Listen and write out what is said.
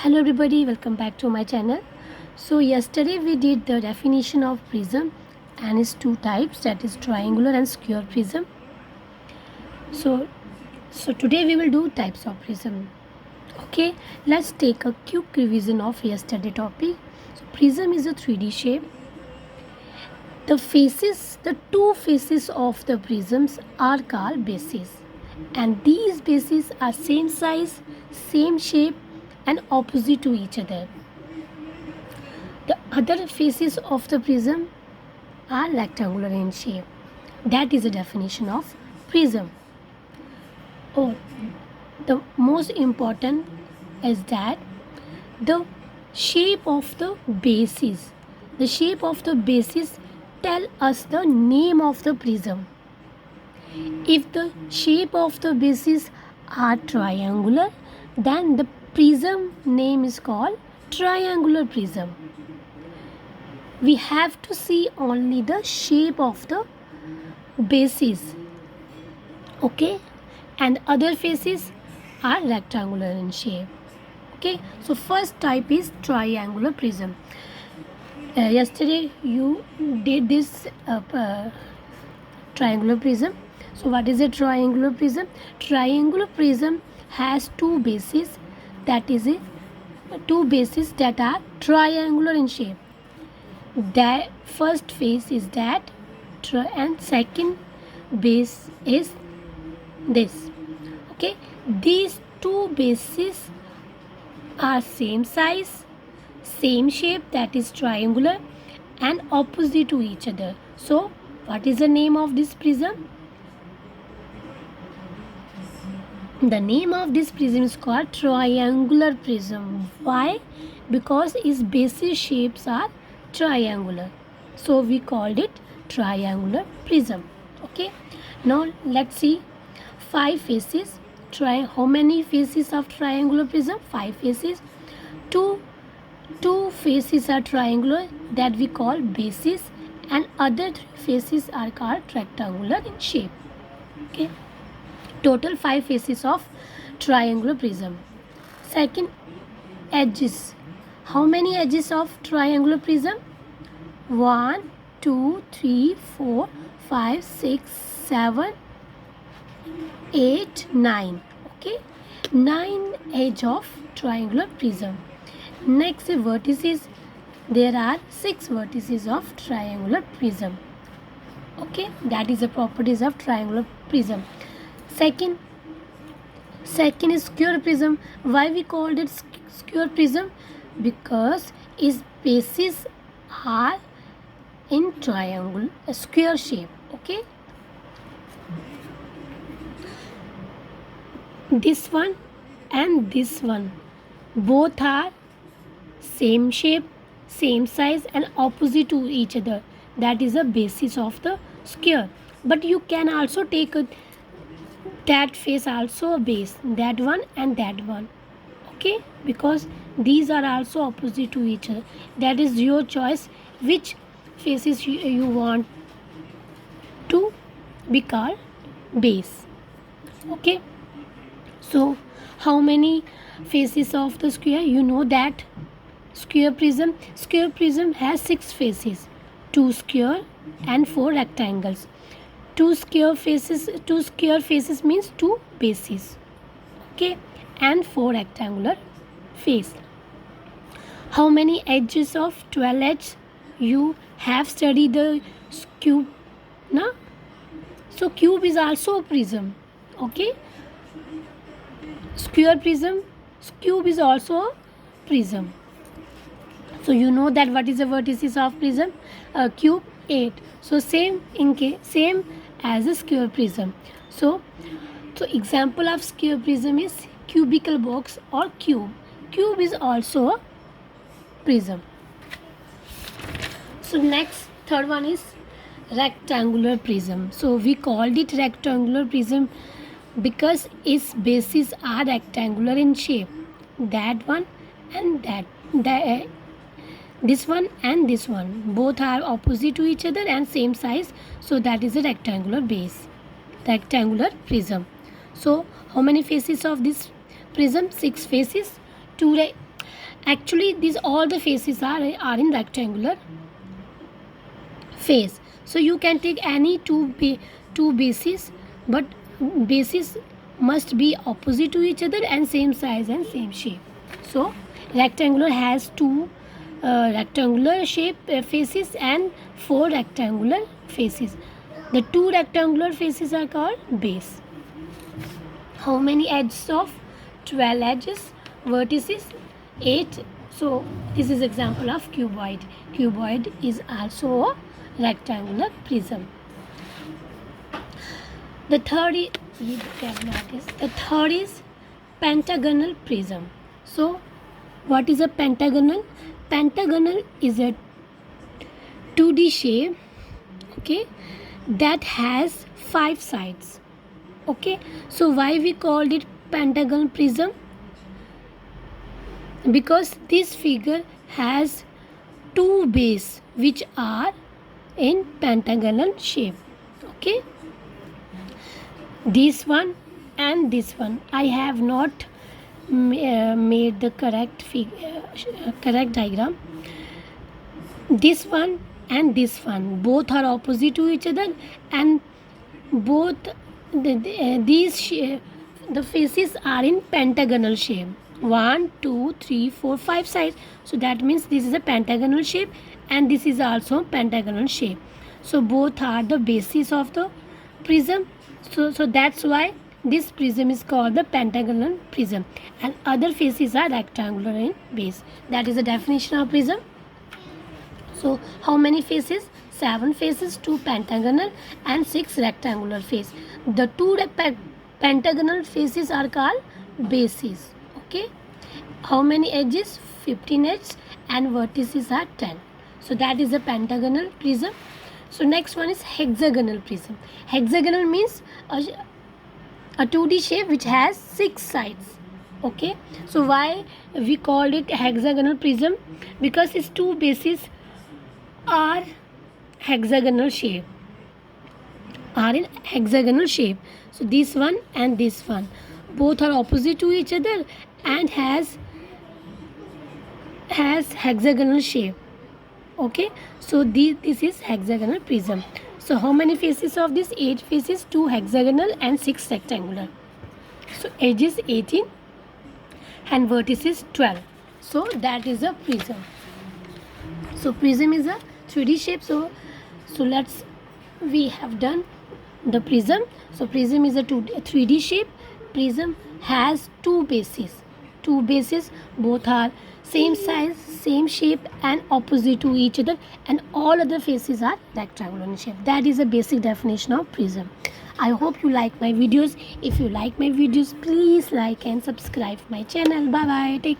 Hello everybody, welcome back to my channel. So yesterday we did the definition of prism and its two types, that is triangular and square prism. So today we will do types of prism. Okay, let's take a quick revision of yesterday topic. So prism is a 3D shape. The two faces of the prisms are called bases, and these bases are same size, same shape and opposite to each other. The other faces of the prism are rectangular in shape. That is the definition of prism. Or the most important is that the shape of the bases. The shape of the bases tell us the name of the prism. If the shape of the bases are triangular, then the prism name is called triangular prism. We have to see only the shape of the bases, okay, and other faces are rectangular in shape. Okay, so first type is triangular prism. Yesterday you did this triangular prism. So what is a triangular prism? Triangular prism has two bases, that is two bases that are triangular in shape. That first face is that, and second base is this. Okay, these two bases are same size, same shape, that is triangular, and opposite to each other. So what is the name of this prism? The name of this prism is called triangular prism. Why? Because its basis shapes are triangular, so we called it triangular prism. Okay, now let's see 5 faces. How many faces of triangular prism? 5 faces. Two faces are triangular, that we call bases, and other 3 faces are called rectangular in shape. Okay, total 5 faces of triangular prism. Second, edges. How many edges of triangular prism? 1, 2, 3, 4, 5, 6, 7, 8, 9. Okay, 9 edge of triangular prism. Next, vertices. There are 6 vertices of triangular prism. Okay, that is the properties of triangular prism. Second is square prism. Why we called it square prism? Because its bases are in triangle, a square shape. Okay, this one and this one both are same shape, same size and opposite to each other. That is the basis of the square. But you can also take that face also a base, that one and that one. Okay, because these are also opposite to each other. That is your choice which faces you want to be called base. Okay, so how many faces of the square? You know that square prism has 6 faces, 2 square and 4 rectangles. 2 square faces means 2 bases. Okay, and 4 rectangular face. How many edges of 12 edges? You have studied the cube, na? So cube is also a prism. Okay, square prism, cube is also a prism. So you know that what is the vertices of prism? Cube 8. So same as a square prism. So example of square prism is cubical box or cube. Cube is also a prism. So next, third one is rectangular prism. So we called it rectangular prism because its bases are rectangular in shape. That one and this one and this one both are opposite to each other and same size, so that is a rectangular base, rectangular prism. So how many faces of this prism? 6 faces. 2 Actually, these all the faces are in rectangular face. So you can take any two bases, but bases must be opposite to each other and same size and same shape. So rectangular has two rectangular shape faces and four rectangular faces. The two rectangular faces are called base. How many edges of 12 edges? Vertices 8. So this is example of cuboid. Cuboid is also a rectangular prism. The third is pentagonal prism. So what is a pentagonal? Pentagonal is a 2D shape, okay, that has 5 sides. Okay, so why we called it pentagonal prism? Because this figure has two bases which are in pentagonal shape. Okay, this one and this one. I have not made the correct diagram. This one and this one both are opposite to each other, and both the faces are in pentagonal shape. 1 2 3 4 5 sides. So that means this is a pentagonal shape and this is also pentagonal shape. So both are the basis of the prism. So that's why this prism is called the pentagonal prism, and other faces are rectangular in base. That is the definition of prism. So how many faces? 7 faces, 2 pentagonal and 6 rectangular face. The two pentagonal faces are called bases. Okay. How many edges? 15 edges, and vertices are 10. So that is a pentagonal prism. So next one is hexagonal prism. Hexagonal means a 2D shape which has 6 sides. Okay. So why we called it hexagonal prism? Because its two bases are hexagonal shape, are in hexagonal shape. So this one and this one both are opposite to each other and has hexagonal shape. Okay, so this is hexagonal prism. So how many faces of this? 8 faces, 2 hexagonal and 6 rectangular. So edges 18 and vertices 12. So that is a prism. So prism is a 3D shape. So we have done the prism. So prism is a 3D shape. Prism has two bases. Two bases, both are same size, same shape and opposite to each other, and all other faces are rectangular in shape. That is a basic definition of prism. I hope you like my videos. If you like my videos, please like and subscribe my channel. Bye bye. Take